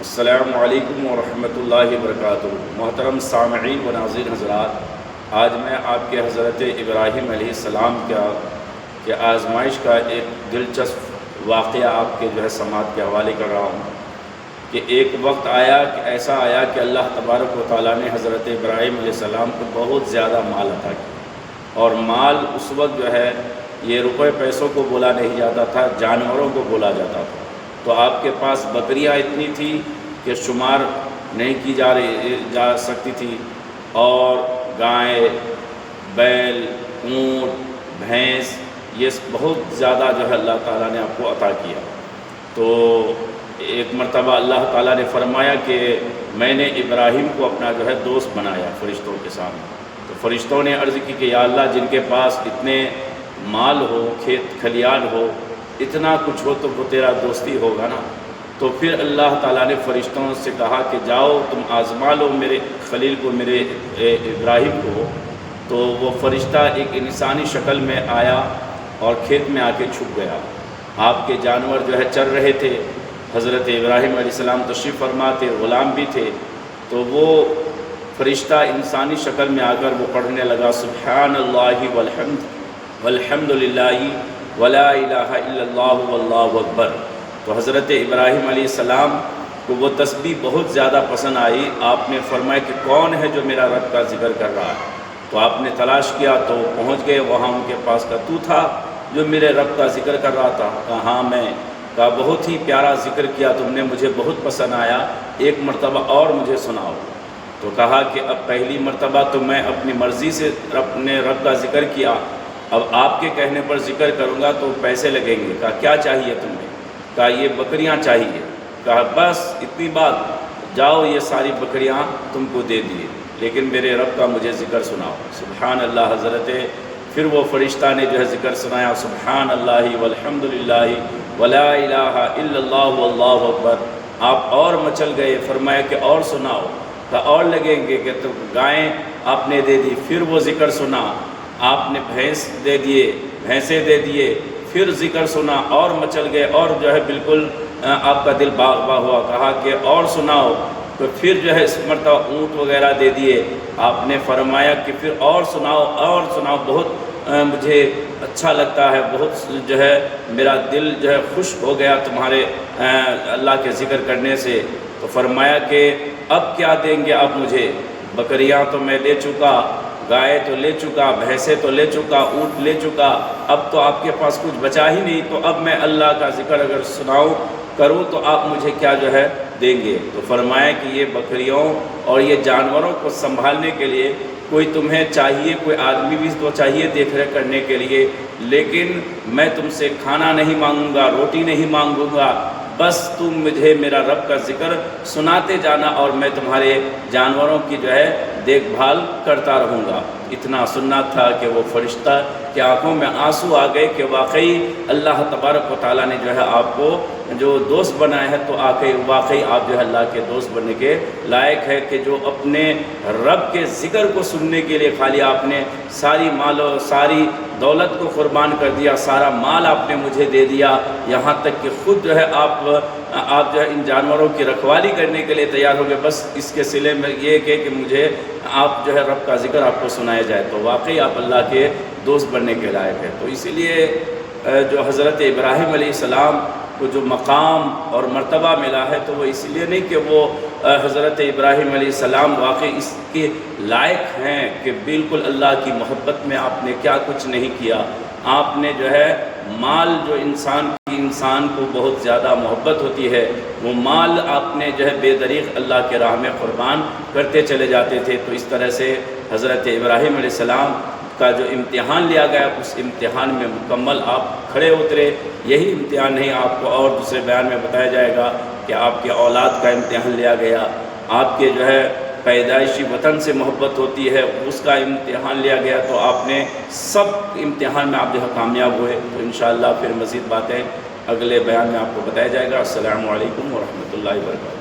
السلام علیکم ورحمۃ اللہ وبرکاتہ۔ محترم سامعین و ناظرین حضرات، آج میں آپ کے حضرت ابراہیم علیہ السلام کے آزمائش کا ایک دلچسپ واقعہ آپ کے سماعت کے حوالے کر رہا ہوں کہ ایک وقت آیا کہ ایسا آیا کہ اللہ تبارک و تعالیٰ نے حضرت ابراہیم علیہ السلام کو بہت زیادہ مال عطا کیا، اور مال اس وقت یہ روپے پیسوں کو بولا نہیں جاتا تھا، جانوروں کو بولا جاتا تھا۔ تو آپ کے پاس بکریاں اتنی تھی کہ شمار نہیں کی جا سکتی تھی، اور گائے، بیل، اونٹ، بھینس، یہ بہت زیادہ اللہ تعالیٰ نے آپ کو عطا کیا۔ تو ایک مرتبہ اللہ تعالیٰ نے فرمایا کہ میں نے ابراہیم کو اپنا دوست بنایا فرشتوں کے سامنے۔ تو فرشتوں نے عرض کی کہ یا اللہ، جن کے پاس اتنے مال ہو، کھیت کھلیان ہو، اتنا کچھ ہو، تو وہ تیرا دوستی ہوگا نا۔ تو پھر اللہ تعالیٰ نے فرشتوں سے کہا کہ جاؤ تم آزما لو میرے خلیل کو، میرے ابراہیم کو۔ تو وہ فرشتہ ایک انسانی شکل میں آیا اور کھیت میں آ کے چھپ گیا۔ آپ کے جانور چر رہے تھے، حضرت ابراہیم علیہ السلام تشریف فرما تھے، غلام بھی تھے۔ تو وہ فرشتہ انسانی شکل میں آ کر وہ پڑھنے لگا سبحان اللہ والحمد للہ ولا الہ الا اللہ واللہ اکبر۔ تو حضرت ابراہیم علیہ السلام کو وہ تسبیح بہت زیادہ پسند آئی۔ آپ نے فرمایا کہ کون ہے جو میرا رب کا ذکر کر رہا ہے؟ تو آپ نے تلاش کیا تو پہنچ گئے وہاں، ان کے پاس کا تو تھا جو میرے رب کا ذکر کر رہا تھا؟ کہا ہاں میں۔ کہا بہت ہی پیارا ذکر کیا تم نے، مجھے بہت پسند آیا، ایک مرتبہ اور مجھے سناؤ۔ تو کہا کہ اب پہلی مرتبہ تو میں اپنی مرضی سے اپنے رب کا ذکر کیا، اب آپ کے کہنے پر ذکر کروں گا تو پیسے لگیں گے۔ کہا کیا چاہیے تمہیں؟ کہا یہ بکریاں چاہیے۔ کہا بس اتنی بات، جاؤ یہ ساری بکریاں تم کو دے دیے، لیکن میرے رب کا مجھے ذکر سناؤ۔ سبحان اللہ حضرت پھر وہ فرشتہ نے ذکر سنایا سبحان اللہ والحمد للہ ولا الہ الا اللہ واللہ اکبر۔ آپ اور مچل گئے، فرمایا کہ اور سناؤ۔ کہا اور لگیں گے کہ تو گائیں آپ نے دے دی۔ پھر وہ ذکر سنا، آپ نے بھینسیں دے دیے، پھر ذکر سنا اور مچل گئے، اور بالکل آپ کا دل باغ باغ ہوا۔ کہا کہ اور سناؤ، تو پھر اس مرتبہ اونٹ وغیرہ دے دیے۔ آپ نے فرمایا کہ پھر اور سناؤ اور سناؤ، بہت مجھے اچھا لگتا ہے، بہت میرا دل خوش ہو گیا تمہارے اللہ کے ذکر کرنے سے۔ تو فرمایا کہ اب کیا دیں گے آپ مجھے؟ بکریاں تو میں لے چکا، گائے تو لے چکا، بھینسیں تو لے چکا، اونٹ لے چکا، اب تو آپ کے پاس کچھ بچا ہی نہیں۔ تو اب میں اللہ کا ذکر اگر سناؤں کروں تو آپ مجھے کیا دیں گے؟ تو فرمایا کہ یہ بکریوں اور یہ جانوروں کو سنبھالنے کے لیے کوئی تمہیں چاہیے، کوئی آدمی بھی تو چاہیے دیکھ ریکھ کرنے کے لیے، لیکن میں تم سے کھانا نہیں مانگوں گا، روٹی نہیں مانگوں گا، بس تم مجھے میرا رب کا ذکر سناتے جانا، اور میں تمہارے جانوروں کی دیکھ بھال کرتا رہوں گا۔ اتنا سننا تھا کہ وہ فرشتہ کی آنکھوں میں آنسو آ گئے کہ واقعی اللہ تبارک و تعالیٰ نے آپ کو جو دوست بنایا ہے، تو واقعی آپ اللہ کے دوست بننے کے لائق ہے کہ جو اپنے رب کے ذکر کو سننے کے لیے خالی آپ نے ساری مال و ساری دولت کو قربان کر دیا، سارا مال آپ نے مجھے دے دیا، یہاں تک کہ خود آپ ان جانوروں کی رکھوالی کرنے کے لیے تیار ہو گئے، بس اس کے صلے میں یہ کہ مجھے آپ رب کا ذکر آپ کو سنایا جائے۔ تو واقعی آپ اللہ کے دوست بننے کے لائق ہے۔ تو اسی لیے جو حضرت ابراہیم علیہ السلام کو جو مقام اور مرتبہ ملا ہے، تو وہ اس لیے نہیں کہ وہ حضرت ابراہیم علیہ السلام واقعی اس کے لائق ہیں کہ بالکل اللہ کی محبت میں آپ نے کیا کچھ نہیں کیا۔ آپ نے مال جو انسان کو بہت زیادہ محبت ہوتی ہے، وہ مال آپ نے بے دریغ اللہ کے راہ میں قربان کرتے چلے جاتے تھے۔ تو اس طرح سے حضرت ابراہیم علیہ السلام کا جو امتحان لیا گیا، اس امتحان میں مکمل آپ کھڑے اترے۔ یہی امتحان نہیں، آپ کو اور دوسرے بیان میں بتایا جائے گا کہ آپ کے اولاد کا امتحان لیا گیا، آپ کے پیدائشی وطن سے محبت ہوتی ہے، اس کا امتحان لیا گیا۔ تو آپ نے سب امتحان میں آپ کامیاب ہوئے۔ تو انشاءاللہ پھر مزید باتیں اگلے بیان میں آپ کو بتایا جائے گا۔ السلام علیکم ورحمۃ اللہ وبرکاتہ۔